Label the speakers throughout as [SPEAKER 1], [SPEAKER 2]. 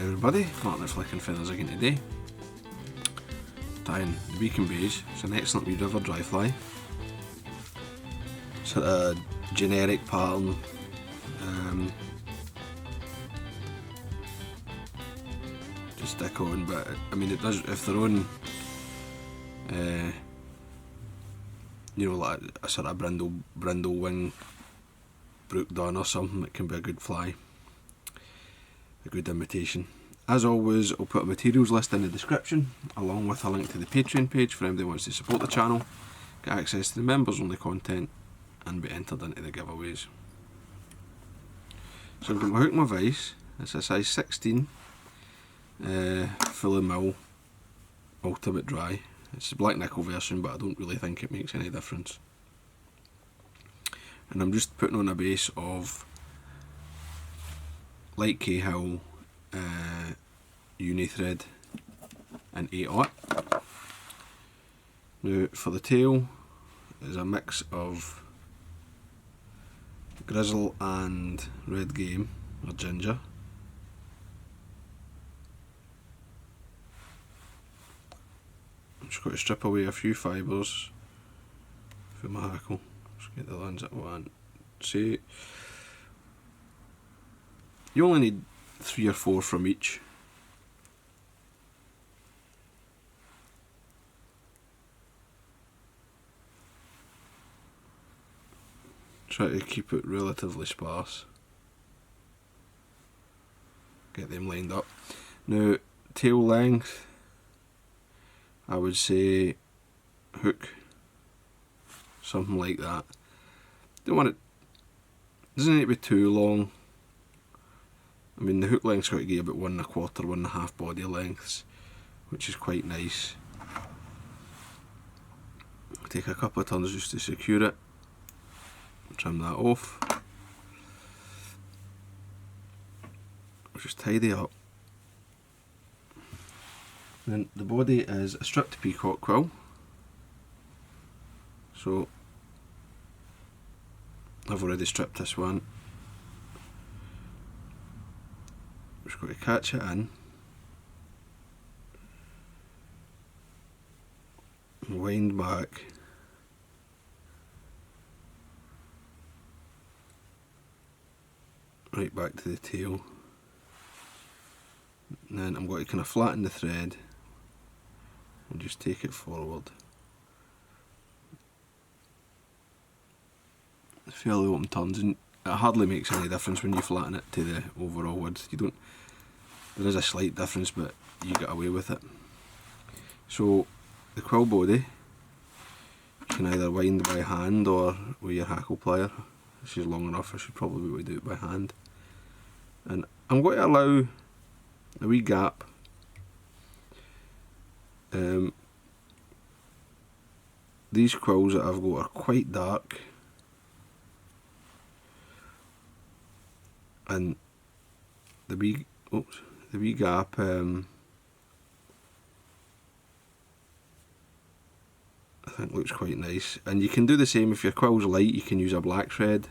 [SPEAKER 1] everybody, Martyn Flicking Feathers again today. Tying the Beige. It's an excellent wee river dry fly. Sort of generic pattern. Just stick on, but I mean it does, if they're on you know, like a sort of brindle wing brook dun or something, it can be a good fly. A good imitation. As always, I'll put a materials list in the description, along with a link to the Patreon page for anybody who wants to support the channel, get access to the members only content, and be entered into the giveaways. So I've got my hook and my vise. It's a size 16, fully mill, ultimate dry. It's the black nickel version, but I don't really think it makes any difference. And I'm just putting on a base of light Hackle, uni thread and 8/0. Now for the tail is a mix of Grizzle and red game or ginger. I'm just going to strip away a few fibres from my hackle. Just get the lines that I want. See, you only need 3 or 4 from each. Try to keep it relatively sparse. Get them lined up. Now, tail length, I would say hook, something like that. Don't want it, doesn't need to be too long. I mean, the hook length's got to give about 1 1/4, 1 1/2 body lengths, which is quite nice. Take a couple of turns just to secure it. Trim that off. Just tidy up. Then the body is a stripped peacock quill. So I've already stripped this one. Just got to catch it in, wind back, right back to the tail, and then I'm going to kind of flatten the thread and just take it forward. Fairly open turns, and it hardly makes any difference when you flatten it to the overall width. You don't. There is a slight difference, but you get away with it. So the quill body, you can either wind by hand or with your hackle plier. This is long enough, I should probably be able to do it by hand. And I'm going to allow a wee gap. These quills that I've got are quite dark, and the wee gap I think looks quite nice. And you can do the same if your quill's light. You can use a black thread.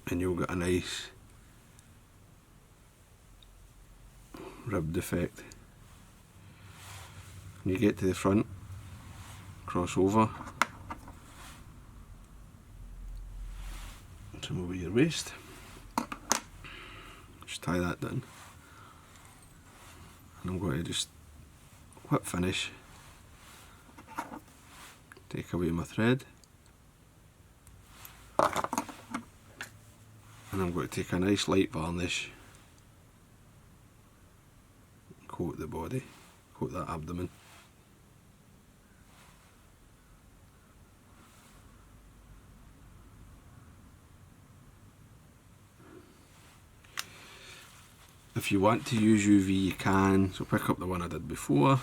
[SPEAKER 1] And you'll get a nice ribbed effect. When you get to the front, cross over, trim over your waist, just tie that down, and I'm going to just whip finish, take away my thread, and I'm going to take a nice light varnish, coat the body, coat that abdomen. If you want to use UV, you can, so pick up the one I did before,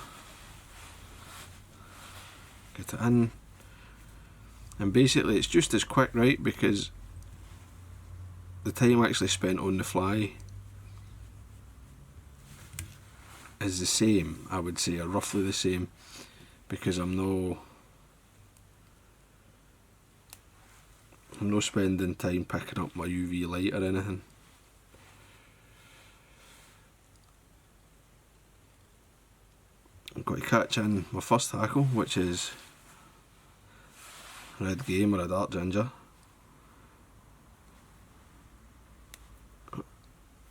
[SPEAKER 1] get it in, and basically it's just as quick, right, because the time actually spent on the fly is the same, I would say, or roughly the same, because I'm no I'm not spending time picking up my UV light or anything. I've got to catch in my first hackle, which is a red game or a dark ginger. I've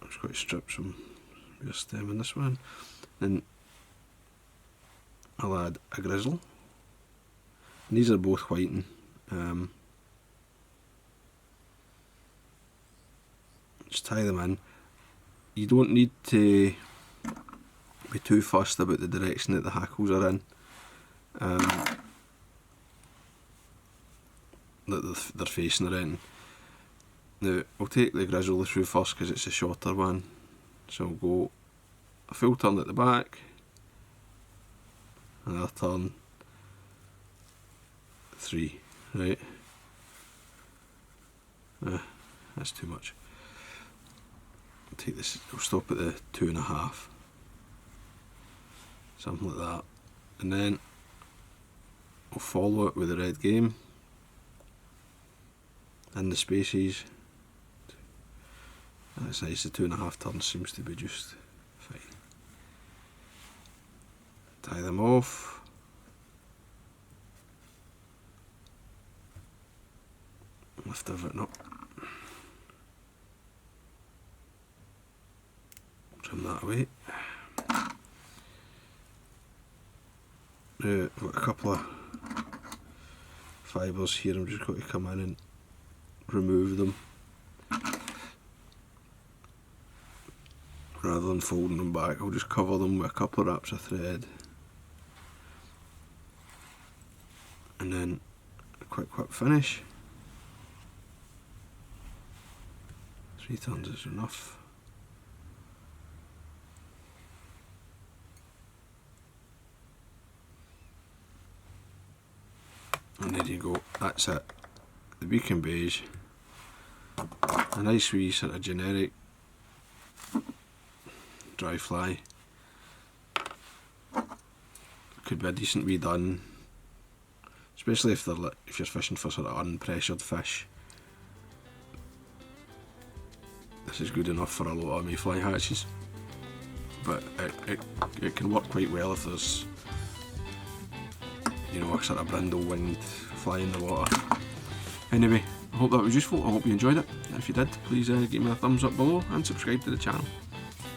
[SPEAKER 1] just got to strip some rear stem in this one. Then I'll add a Grizzle. And these are both whiting. Just tie them in. You don't need to be too fussed about the direction that the hackles are in. That they're facing around. Now I'll take the Grizzle through first because it's a shorter one. So I'll go a full turn at the back, another turn, 3, right? That's too much. I'll take this, I'll stop at the 2.5. Something like that. And then I'll follow it with the red game in the spaces. That's nice, the 2.5 turns seems to be just fine. Tie them off. Lift everything up. Trim that away. Now I've got a couple of fibres here, I'm just going to come in and remove them rather than folding them back. I'll just cover them with a couple of wraps of thread and then a quick finish. 3 turns is enough. And there you go, that's it. The Beacon Beige. A nice wee sort of generic dry fly. Could be a decent wee done, especially if you're fishing for sort of unpressured fish. This is good enough for a lot of mayfly hatches, but it can work quite well if there's, you know, a sort of brindle winged fly in the water. Anyway, I hope that was useful. I hope you enjoyed it. If you did, please give me a thumbs up below and subscribe to the channel.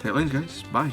[SPEAKER 1] Tight lines, guys. Bye.